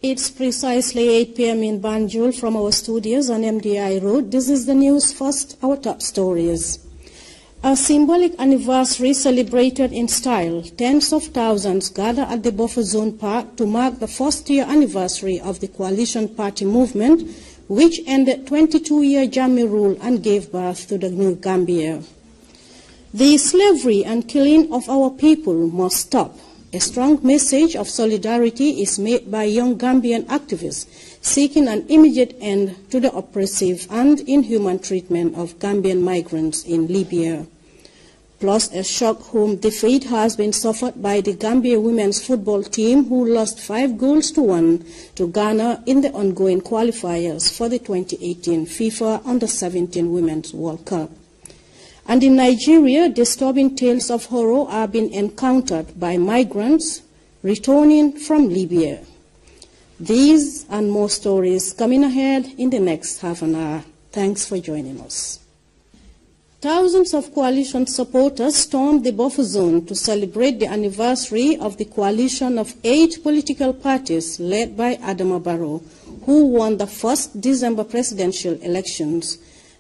It's precisely 8 p.m. in Banjul from our studios on MDI Road. This is the news. First, our top stories. A symbolic anniversary celebrated in style. Tens of thousands gather at the Buffer Zone Park to mark the first-year anniversary of the Coalition Party movement, which ended 22-year Jammeh rule and gave birth to the new Gambia. The slavery and killing of our people must stop. A strong message of solidarity is made by young Gambian activists seeking an immediate end to the oppressive and inhuman treatment of Gambian migrants in Libya. Plus, a shock-home defeat has been suffered by the Gambia women's football team, who lost 5-1 to Ghana in the ongoing qualifiers for the 2018 FIFA Under-17 Women's World Cup. And in Nigeria, disturbing tales of horror are being encountered by migrants returning from Libya. These and more stories coming ahead in the next half an hour. Thanks for joining us. Thousands of coalition supporters stormed the buffer zone to celebrate the anniversary of the coalition of 8 political parties led by Adama Barrow, who won the first December presidential elections.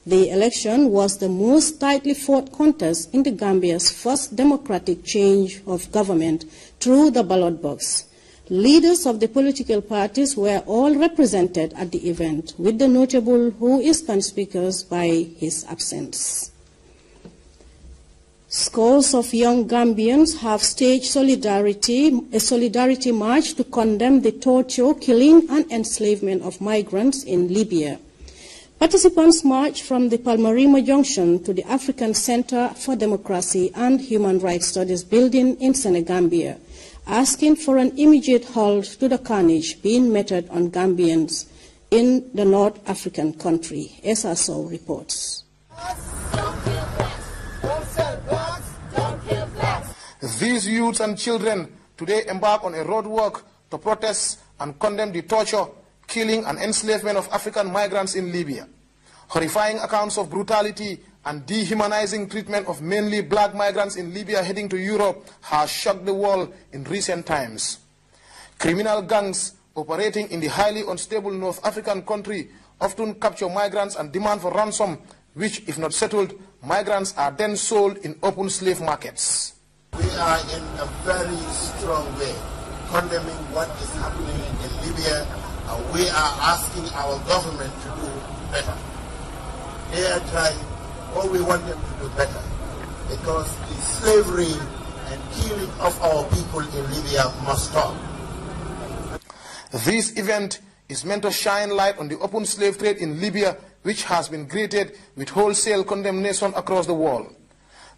The election was the most tightly fought contest in the Gambia's first democratic change of government through the ballot box. Leaders of the political parties were all represented at the event, with the notable who is conspicuous by his absence. Scores of young Gambians have staged a solidarity march to condemn the torture, killing, and enslavement of migrants in Libya. Participants marched from the Palmarima Junction to the African Center for Democracy and Human Rights Studies building in Senegambia, asking for an immediate halt to the carnage being meted on Gambians in the North African country. SSO reports. These youths and children today embark on a road walk to protest and condemn the torture, killing and enslavement of African migrants in Libya. Horrifying accounts of brutality and dehumanizing treatment of mainly black migrants in Libya heading to Europe has shocked the world in recent times. Criminal gangs operating in the highly unstable North African country often capture migrants and demand for ransom, which, if not settled, migrants are then sold in open slave markets. We are in a very strong way condemning what is happening in Libya. We are asking our government to do better. They are trying, all we want them to do better, because the slavery and killing of our people in Libya must stop. This event is meant to shine light on the open slave trade in Libya, which has been greeted with wholesale condemnation across the world.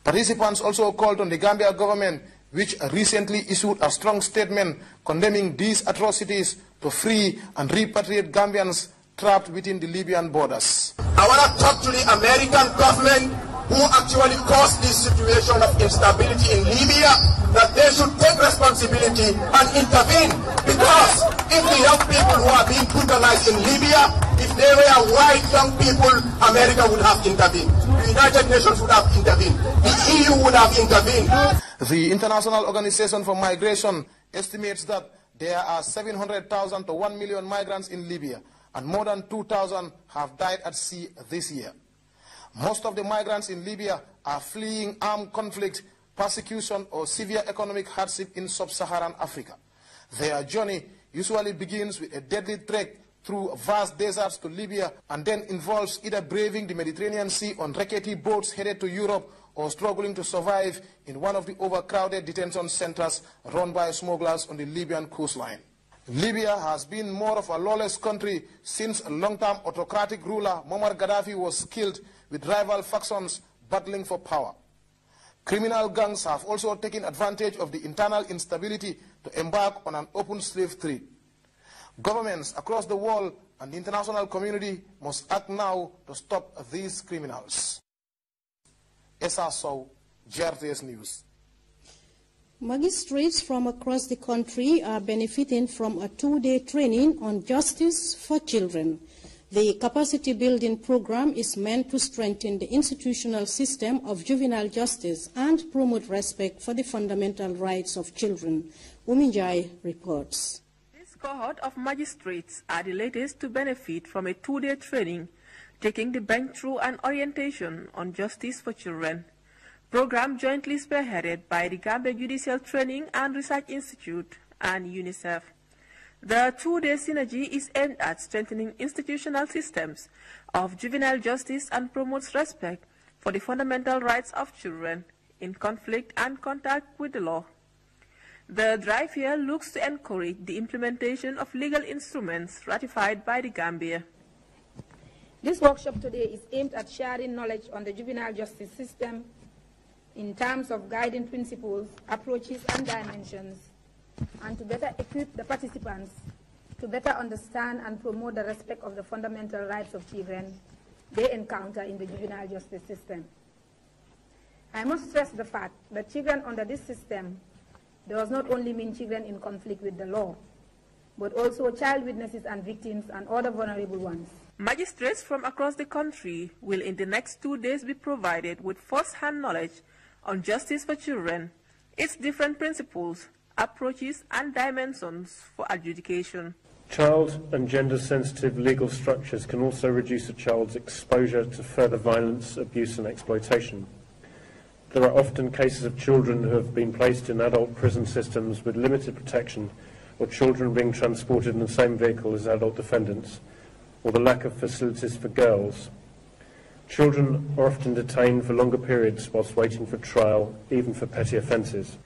Participants also called on the Gambia government, which recently issued a strong statement condemning these atrocities, to free and repatriate Gambians trapped within the Libyan borders. I want to talk to the American government, who actually caused this situation of instability in Libya, that they should take responsibility and intervene. Because if the young people who are being brutalized in Libya, if they were white young people, America would have intervened. The United Nations would have intervened. The EU would have intervened. The International Organization for Migration estimates that there are 700,000 to 1 million migrants in Libya, and more than 2,000 have died at sea this year. Most of the migrants in Libya are fleeing armed conflict, persecution, or severe economic hardship in sub-Saharan Africa. Their journey usually begins with a deadly trek through vast deserts to Libya, and then involves either braving the Mediterranean Sea on rickety boats headed to Europe, or struggling to survive in one of the overcrowded detention centers run by smugglers on the Libyan coastline. Libya has been more of a lawless country since a long-term autocratic ruler, Muammar Gaddafi, was killed, with rival factions battling for power. Criminal gangs have also taken advantage of the internal instability to embark on an open slave trade. Governments across the world and the international community must act now to stop these criminals. SSO, GRTS News. Magistrates from across the country are benefiting from a 2-day training on justice for children. The capacity building program is meant to strengthen the institutional system of juvenile justice and promote respect for the fundamental rights of children. Uminjai reports. This cohort of magistrates are the latest to benefit from a 2-day training, taking the bench through an orientation on justice for children. Program jointly spearheaded by the Gambia Judicial Training and Research Institute and UNICEF. The 2-day synergy is aimed at strengthening institutional systems of juvenile justice and promotes respect for the fundamental rights of children in conflict and contact with the law. The drive here looks to encourage the implementation of legal instruments ratified by the Gambia. This workshop today is aimed at sharing knowledge on the juvenile justice system in terms of guiding principles, approaches, and dimensions, and to better equip the participants to better understand and promote the respect of the fundamental rights of children they encounter in the juvenile justice system. I must stress the fact that children under this system does not only mean children in conflict with the law, but also child witnesses and victims and other vulnerable ones. Magistrates from across the country will in the next 2 days be provided with first-hand knowledge on justice for children, its different principles, approaches and dimensions for adjudication. Child and gender-sensitive legal structures can also reduce a child's exposure to further violence, abuse and exploitation. There are often cases of children who have been placed in adult prison systems with limited protection, or children being transported in the same vehicle as adult defendants, or the lack of facilities for girls. Children are often detained for longer periods whilst waiting for trial, even for petty offences.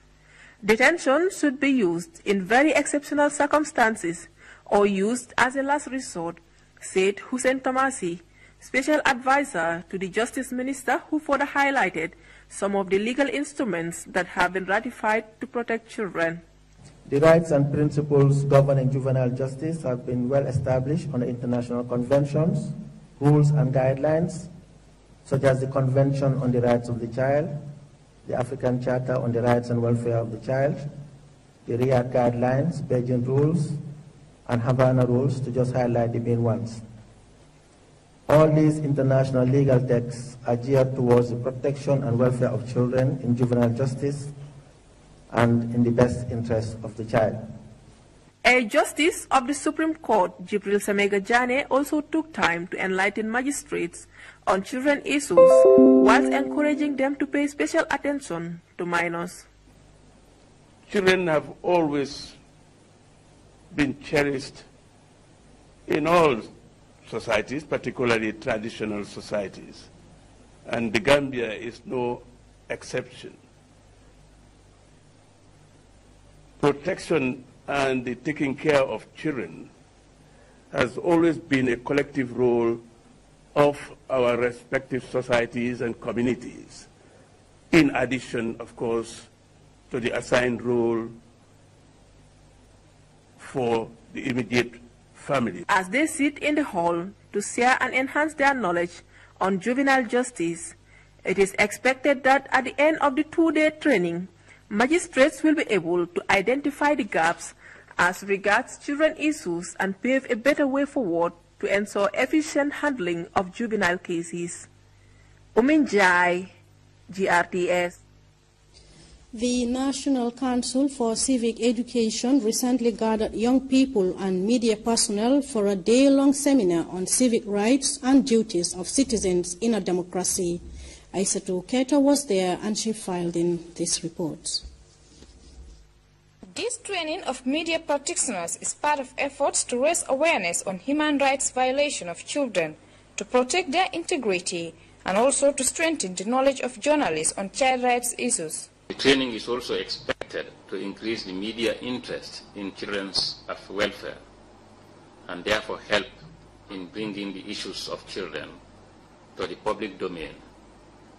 Detention should be used in very exceptional circumstances or used as a last resort, said Hussein Tomasi, Special Advisor to the Justice Minister, who further highlighted some of the legal instruments that have been ratified to protect children. The rights and principles governing juvenile justice have been well established on the international conventions, rules and guidelines, such as the Convention on the Rights of the Child, the African Charter on the Rights and Welfare of the Child, the Riyadh Guidelines, Beijing Rules, and Havana Rules, to just highlight the main ones. All these international legal texts are geared towards the protection and welfare of children in juvenile justice and in the best interest of the child. A Justice of the Supreme Court, Jibril Samega Jane, also took time to enlighten magistrates on children issues whilst encouraging them to pay special attention to minors. Children have always been cherished in all societies, particularly traditional societies, and the Gambia is no exception. Protection and the taking care of children has always been a collective role of our respective societies and communities, in addition, of course, to the assigned role for the immediate family. As they sit in the hall to share and enhance their knowledge on juvenile justice, it is expected that at the end of the 2-day training, magistrates will be able to identify the gaps as regards children issues and pave a better way forward to ensure efficient handling of juvenile cases. Uminjai, GRTS. The National Council for Civic Education recently gathered young people and media personnel for a day-long seminar on civic rights and duties of citizens in a democracy. Aissatou Keita was there and she filed in this report. This training of media practitioners is part of efforts to raise awareness on human rights violation of children, to protect their integrity, and also to strengthen the knowledge of journalists on child rights issues. The training is also expected to increase the media interest in children's welfare and therefore help in bringing the issues of children to the public domain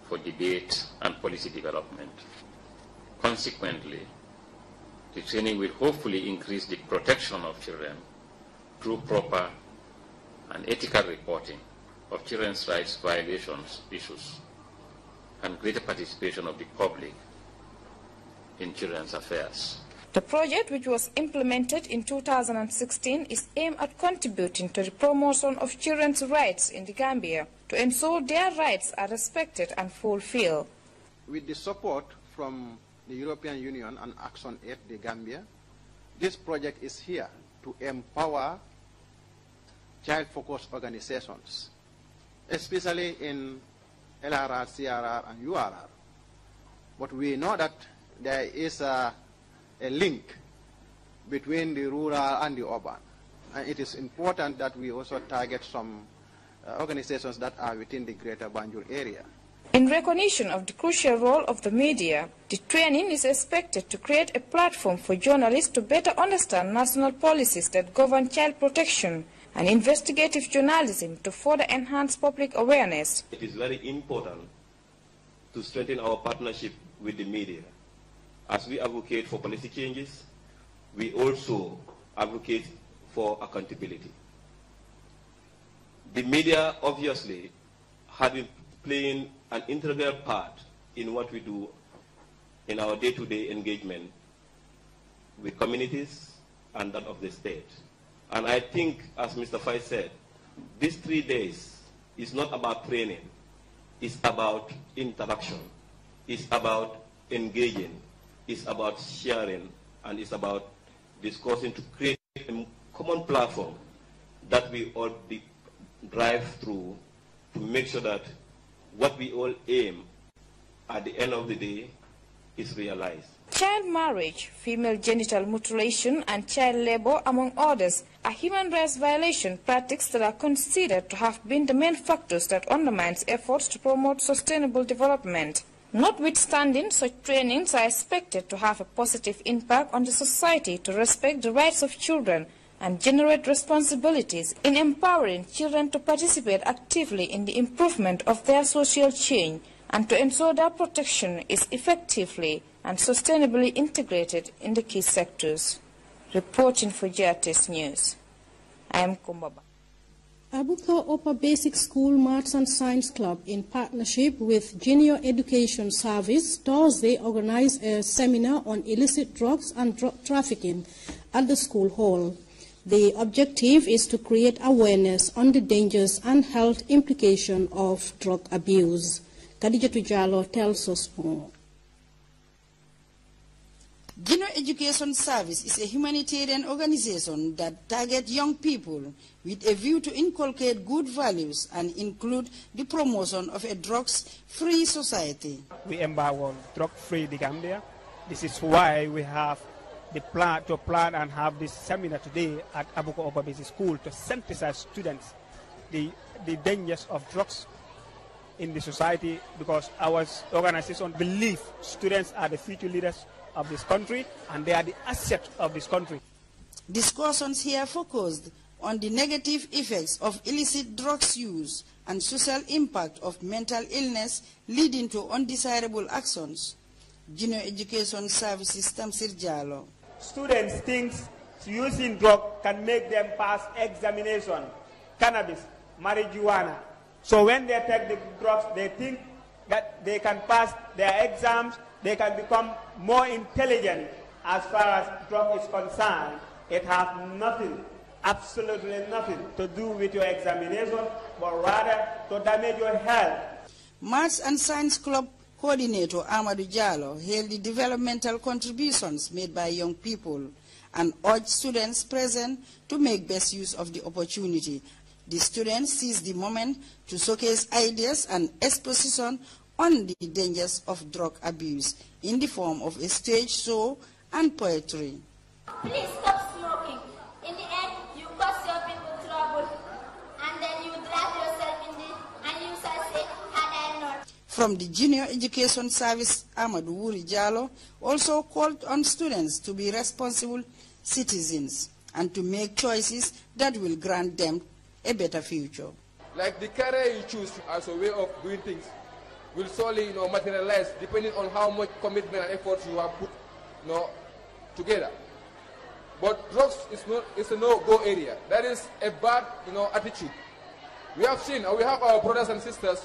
for debate and policy development. Consequently, the training will hopefully increase the protection of children through proper and ethical reporting of children's rights violations issues and greater participation of the public in children's affairs. The project, which was implemented in 2016, is aimed at contributing to the promotion of children's rights in the Gambia to ensure their rights are respected and fulfilled. With the support from the European Union and Action Aid, the Gambia, this project is here to empower child-focused organizations, especially in LRR, CRR, and URR. But we know that there is a link between the rural and the urban. And it is important that we also target some organizations that are within the greater Banjul area. In recognition of the crucial role of the media, the training is expected to create a platform for journalists to better understand national policies that govern child protection and investigative journalism to further enhance public awareness. It is very important to strengthen our partnership with the media. As we advocate for policy changes, we also advocate for accountability. The media obviously have been playing an integral part in what we do in our day-to-day engagement with communities and that of the state. And I think, as Mr. Fay said, these 3 days is not about training, it's about interaction, it's about engaging, it's about sharing, and it's about discussing to create a common platform that we all drive through to make sure that what we all aim at the end of the day is realized. Child marriage, female genital mutilation, and child labor, among others, are human rights violation practices that are considered to have been the main factors that undermines efforts to promote sustainable development. Notwithstanding, such trainings are expected to have a positive impact on the society to respect the rights of children and generate responsibilities in empowering children to participate actively in the improvement of their social change and to ensure their protection is effectively and sustainably integrated in the key sectors. Reporting for GRTS News, I am Kumbaba. Abuka Upper Basic School Maths and Science Club, in partnership with Junior Education Service, Thursday organized a seminar on illicit drugs and drug trafficking at the school hall. The objective is to create awareness on the dangers and health implications of drug abuse. Khadija Tujalo tells us more. Junior Education Service is a humanitarian organization that targets young people with a view to inculcate good values and include the promotion of a drugs-free society. We embark on drug-free the Gambia. This is why we have the plan and have this seminar today at Abuka Upper Basic School to sensitize students the dangers of drugs in the society, because our organization believes students are the future leaders of this country and they are the asset of this country. Discussions here focused on the negative effects of illicit drugs use and social impact of mental illness leading to undesirable actions. Junior Education Services Tamsir Jalo. Students think using drugs can make them pass examination, cannabis, marijuana. So when they take the drugs, they think that they can pass their exams, they can become more intelligent. As far as drug is concerned, it has nothing, absolutely nothing to do with your examination, but rather to damage your health. Maths and Science Club Coordinator Amadou Diallo hailed the developmental contributions made by young people and urged students present to make best use of the opportunity. The students seized the moment to showcase ideas and exposition on the dangers of drug abuse in the form of a stage show and poetry. Please stop smoking. In the end, you cause your people trouble, and then you drag yourself in it, and you shall say, had I not. From the Junior Education Service, Amadou Wuri Diallo also called on students to be responsible citizens and to make choices that will grant them a better future. Like the career you choose as a way of doing things will solely, materialize depending on how much commitment and effort you have put, together. But drugs is a no-go area. That is a bad, attitude. We have seen, and we have our brothers and sisters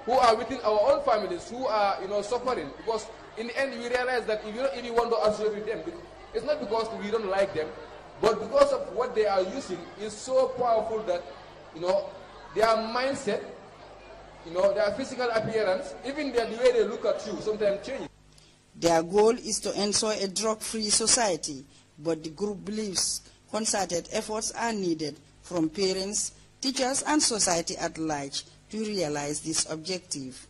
who are within our own families who are, suffering, because in the end we realize that if you don't even want to associate with them, it's not because we don't like them, but because of what they are using is so powerful that, their mindset, their physical appearance, even the way they look at you sometimes changes. Their goal is to ensure a drug-free society, but the group believes concerted efforts are needed from parents, teachers, and society at large to realize this objective.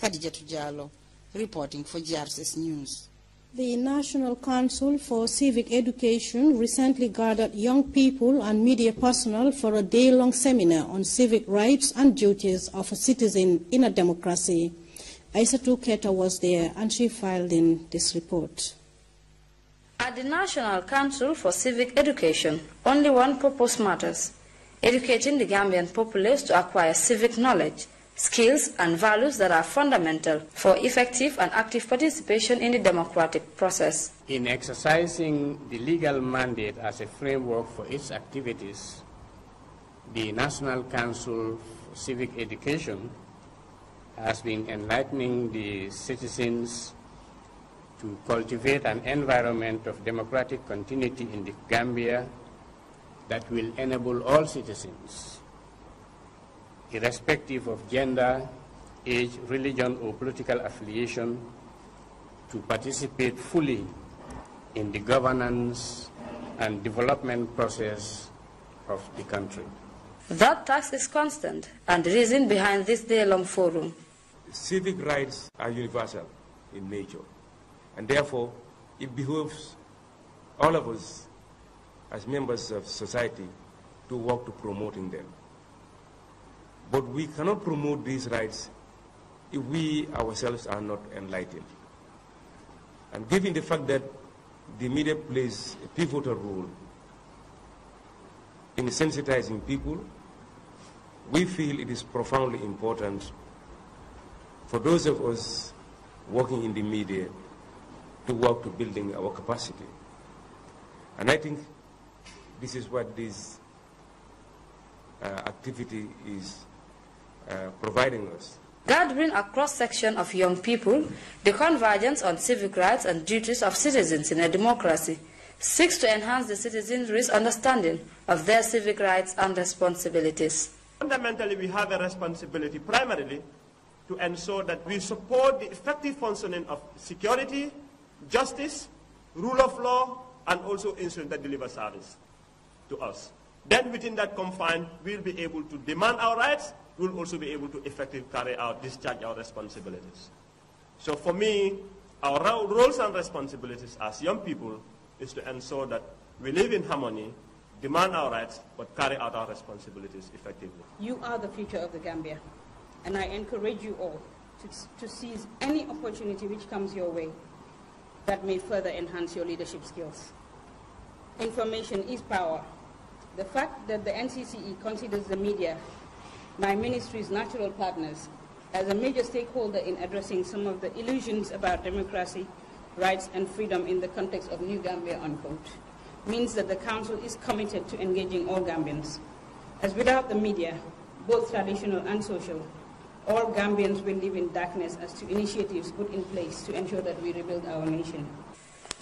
Khadija Tujalo, reporting for GRTS News. The National Council for Civic Education recently gathered young people and media personnel for a day-long seminar on civic rights and duties of a citizen in a democracy. Aissatou Keita was there and she filed in this report. At the National Council for Civic Education, only one purpose matters: educating the Gambian populace to acquire civic knowledge, skills and values that are fundamental for effective and active participation in the democratic process. In exercising the legal mandate as a framework for its activities, the National Council for Civic Education has been enlightening the citizens to cultivate an environment of democratic continuity in the Gambia that will enable all citizens, irrespective of gender, age, religion, or political affiliation, to participate fully in the governance and development process of the country. That task is constant, and the reason behind this day-long forum. Civic rights are universal in nature, and therefore it behooves all of us as members of society to work to promoting them. But we cannot promote these rights if we ourselves are not enlightened. And given the fact that the media plays a pivotal role in sensitizing people, we feel it is profoundly important for those of us working in the media to work to building our capacity. And I think this is what this activity is providing us. Gathering a cross-section of young people, the convergence on civic rights and duties of citizens in a democracy seeks to enhance the citizens' understanding of their civic rights and responsibilities. Fundamentally, we have a responsibility primarily to ensure that we support the effective functioning of security, justice, rule of law, and also instruments that deliver service to us. Then within that confine, we'll be able to demand our rights, we'll also be able to effectively discharge our responsibilities. So for me, our roles and responsibilities as young people is to ensure that we live in harmony, demand our rights, but carry out our responsibilities effectively. You are the future of the Gambia, and I encourage you all to seize any opportunity which comes your way that may further enhance your leadership skills. Information is power. The fact that the NCCE considers the media, my ministry's natural partners, as a major stakeholder in addressing some of the illusions about democracy, rights and freedom in the context of New Gambia, unquote, means that the Council is committed to engaging all Gambians. As without the media, both traditional and social, all Gambians will live in darkness as to initiatives put in place to ensure that we rebuild our nation.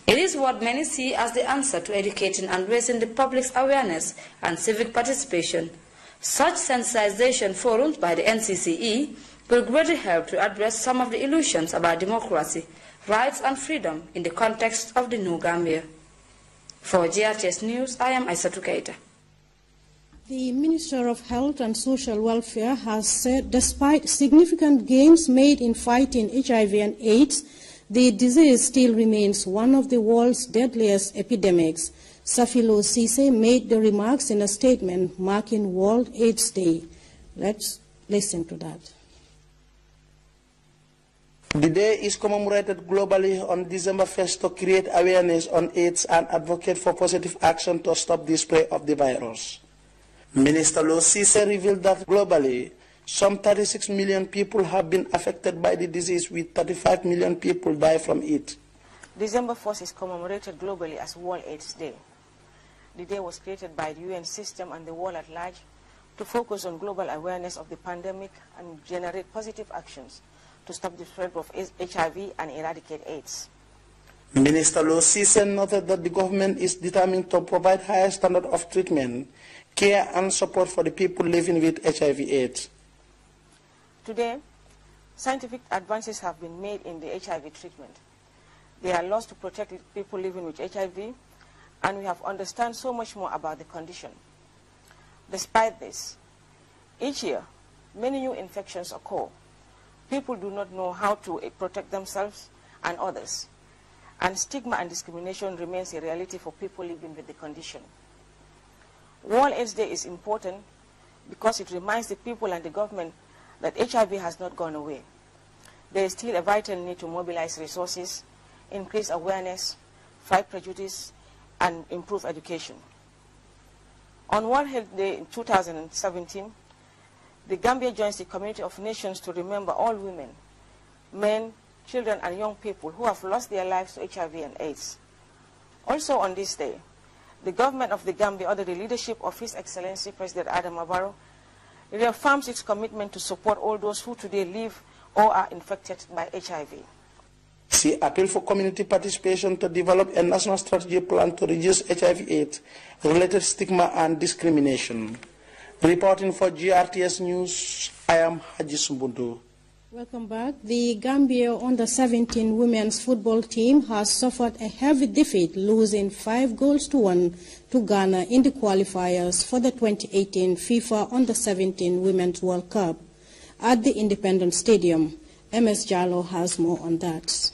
It is what many see as the answer to educating and raising the public's awareness and civic participation. Such sensitization forums by the NCCE will greatly help to address some of the illusions about democracy, rights and freedom in the context of the New Gambia. For GRTS News, I am Aissatou Keita. The Minister of Health and Social Welfare has said despite significant gains made in fighting HIV and AIDS, the disease still remains one of the world's deadliest epidemics. Safilo Cisse made the remarks in a statement marking World AIDS Day. Let's listen to that. The day is commemorated globally on December 1st to create awareness on AIDS and advocate for positive action to stop the spread of the virus. Minister Lo Cisse revealed that globally, some 36 million people have been affected by the disease, with 35 million people die from it. December 1st is commemorated globally as World AIDS Day. The day was created by the UN system and the world at large to focus on global awareness of the pandemic and generate positive actions to stop the spread of HIV and eradicate AIDS. Minister Lo Cisse noted that the government is determined to provide higher standard of treatment, care and support for the people living with HIV/AIDS. Today, scientific advances have been made in the HIV treatment. There are laws to protect people living with HIV, and we have understood so much more about the condition. Despite this, each year, many new infections occur. People do not know how to protect themselves and others, and stigma and discrimination remains a reality for people living with the condition. World AIDS Day is important because it reminds the people and the government that HIV has not gone away. There is still a vital need to mobilize resources, increase awareness, fight prejudice, and improve education. On World Health Day in 2017, the Gambia joins the community of nations to remember all women, men, children, and young people who have lost their lives to HIV and AIDS. Also on this day, the government of the Gambia, under the leadership of His Excellency President Adam Barrow, reaffirms its commitment to support all those who today live or are infected by HIV. She appealed for community participation to develop a national strategy plan to reduce HIV/AIDS, related stigma and discrimination. Reporting for GRTS News, I am Haji Sumbundu. Welcome back. The Gambia under-17 women's football team has suffered a heavy defeat, losing 5-1 to Ghana in the qualifiers for the 2018 FIFA under-17 Women's World Cup at the Independence Stadium. MS Jallo has more on that.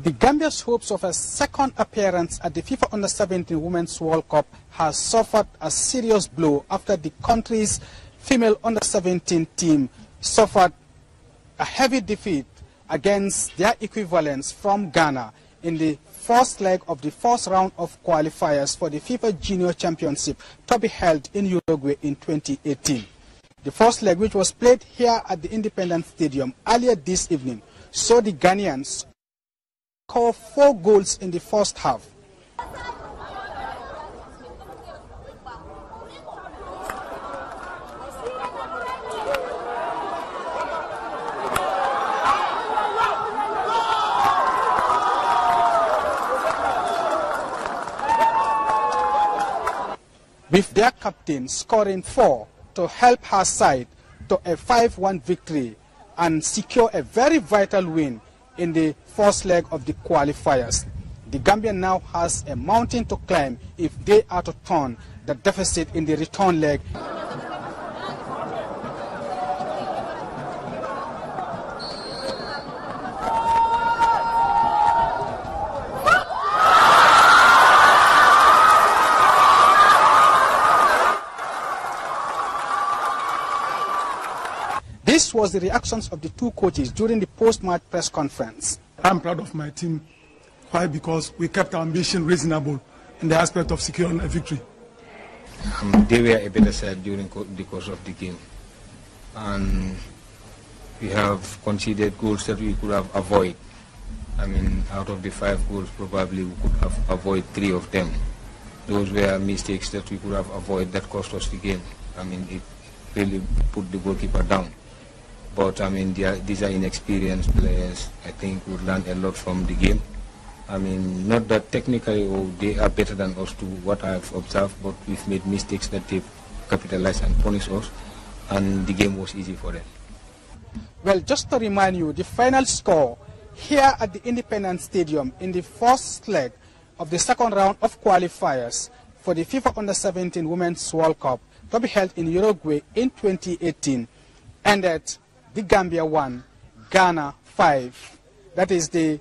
The Gambia's hopes of a second appearance at the FIFA Under-17 Women's World Cup has suffered a serious blow after the country's female Under-17 team suffered a heavy defeat against their equivalents from Ghana in the first leg of the first round of qualifiers for the FIFA Junior Championship to be held in Uruguay in 2018. The first leg, which was played here at the Independence Stadium earlier this evening, saw the Ghanaians score 4 goals in the first half. With their captain scoring 4 to help her side to a 5-1 victory and secure a very vital win in the first leg of the qualifiers. The Gambia now has a mountain to climb if they are to turn the deficit in the return leg. This was the reactions of the two coaches during the post-match press conference. I'm proud of my team. Why? Because we kept our ambition reasonable in the aspect of securing a victory. They were a better side during the course of the game. And we have conceded goals that we could have avoided. I mean, out of the 5 goals, probably we could have avoided 3 of them. Those were mistakes that we could have avoided that cost us the game. I mean, it really put the goalkeeper down. But I mean, these are inexperienced players. I think we learned a lot from the game. I mean, not that technically they are better than us to what I've observed, but we've made mistakes that they've capitalized and punished us, and the game was easy for them. Well, just to remind you, the final score here at the Independence Stadium in the first leg of the second round of qualifiers for the FIFA Under-17 Women's World Cup to be held in Uruguay in 2018 ended the Gambia 1, Ghana 5. That is the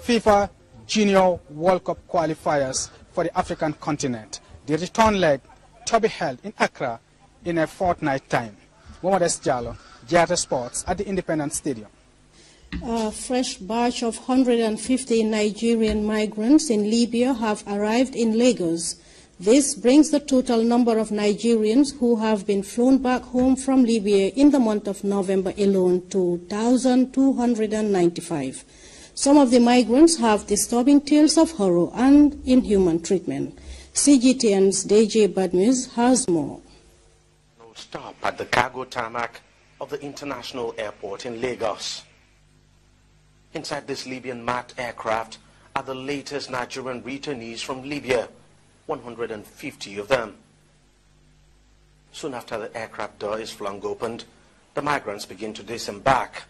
FIFA Junior World Cup qualifiers for the African continent. The return leg to be held in Accra in a fortnight time. Mohamed Jallo, GRTS Sports at the Independence Stadium. A fresh batch of 150 Nigerian migrants in Libya have arrived in Lagos. This brings the total number of Nigerians who have been flown back home from Libya in the month of November alone to 1,295. Some of the migrants have disturbing tales of horror and inhuman treatment. CGTN's DJ Badmus has more. No stop at the cargo tarmac of the international airport in Lagos. Inside this Libyan marked aircraft are the latest Nigerian returnees from Libya, 150 of them. Soon after the aircraft door is flung open, the migrants begin to disembark.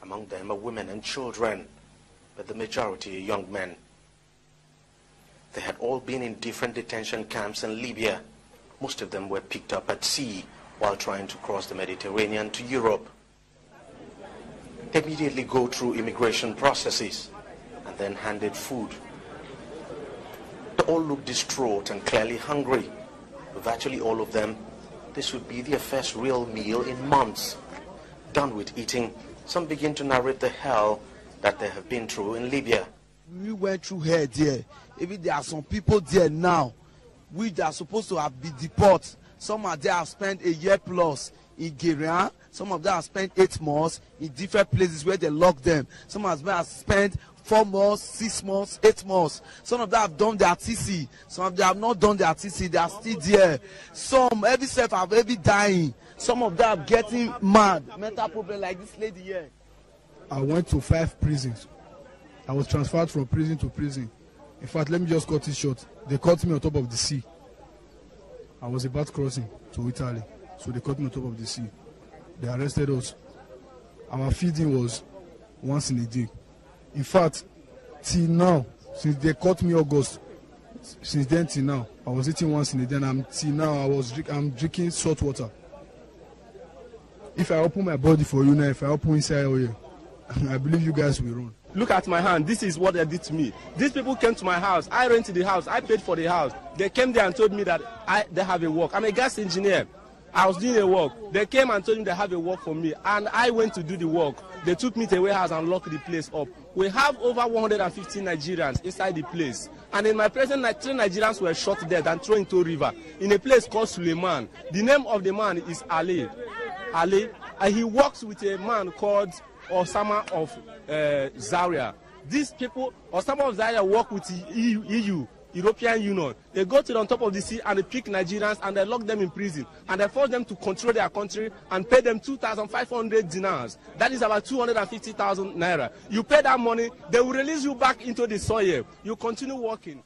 Among them are women and children, but the majority are young men. They had all been in different detention camps in Libya. Most of them were picked up at sea while trying to cross the Mediterranean to Europe. They immediately go through immigration processes and then handed food. They all look distraught and clearly hungry. Virtually all of them, this would be their first real meal in months. Done with eating, some begin to narrate the hell that they have been through in Libya. We went through here there. Even there are some people there now which are supposed to have been deported. Some of them have spent a year plus in Gambia. Some of them have spent 8 months in different places where they lock them. Some of them have spent 4 months, 6 months, 8 months. Some of them have done their TC. Some of them have not done their TC. They are still there. Some, every self have every dying. Some of them are getting mad. Mental problem like this lady here. I went to 5 prisons. I was transferred from prison to prison. In fact, let me just cut it short. They caught me on top of the sea. I was about crossing to Italy. So they caught me on top of the sea. They arrested us. Our feeding was once in a day. In fact, till now, since they caught me August, since then till now, I was eating once in a day, and till now I'm drinking salt water. If I open my body for you now, if I open inside oil, I believe you guys will run. Look at my hand. This is what they did to me. These people came to my house. I rented the house. I paid for the house. They came there and told me that they have a work. I'm a gas engineer. I was doing a work. They came and told me they have a work for me. And I went to do the work. They took me to a warehouse and locked the place up. We have over 150 Nigerians inside the place. And in my present, 3 Nigerians were shot dead and thrown into a river in a place called Suleiman. The name of the man is Ali. Ali. And he works with a man called Osama of Zaria. These people, Osama of Zaria, work with the EU, European Union. They go to the on top of the sea and they pick Nigerians and they lock them in prison. And they force them to control their country and pay them 2,500 dinars. That is about 250,000 naira. You pay that money, they will release you back into the soil. You continue working.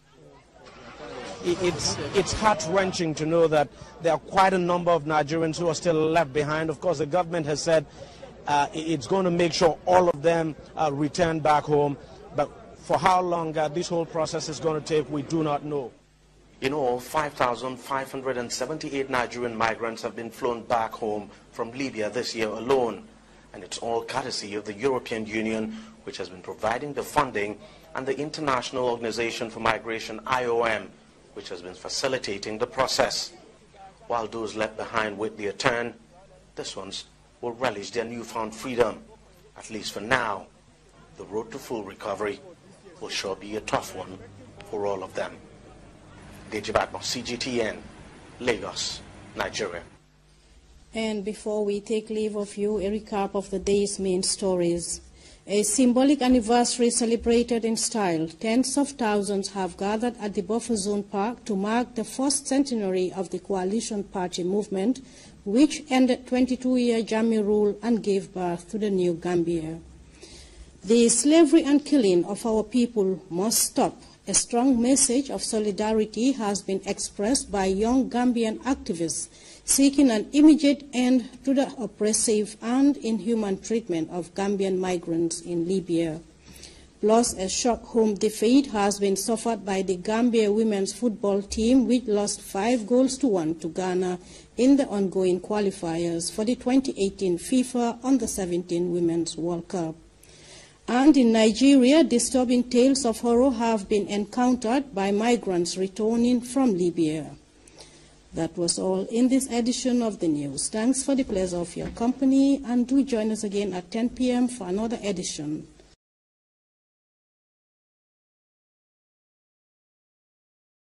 It's heart-wrenching to know that there are quite a number of Nigerians who are still left behind. Of course, the government has said it's going to make sure all of them return back home. But for how long this whole process is going to take, we do not know. In all, 5,578 Nigerian migrants have been flown back home from Libya this year alone. And it's all courtesy of the European Union, which has been providing the funding, and the International Organization for Migration, IOM, which has been facilitating the process. While those left behind wait their turn, these ones will relish their newfound freedom. At least for now, the road to full recovery will sure be a tough one for all of them. Dejibatmo, CGTN, Lagos, Nigeria. And before we take leave of you, a recap of the day's main stories. A symbolic anniversary celebrated in style. Tens of thousands have gathered at the Buffer Zone Park to mark the first centenary of the Coalition Party movement, which ended 22-year Jammeh rule and gave birth to the new Gambia. The slavery and killing of our people must stop. A strong message of solidarity has been expressed by young Gambian activists seeking an immediate end to the oppressive and inhuman treatment of Gambian migrants in Libya. Plus, a shock home defeat has been suffered by the Gambia women's football team, which lost 5-1 to Ghana in the ongoing qualifiers for the 2018 FIFA Under-17 Women's World Cup. And in Nigeria, disturbing tales of horror have been encountered by migrants returning from Libya. That was all in this edition of the news. Thanks for the pleasure of your company, and do join us again at 10 p.m. for another edition.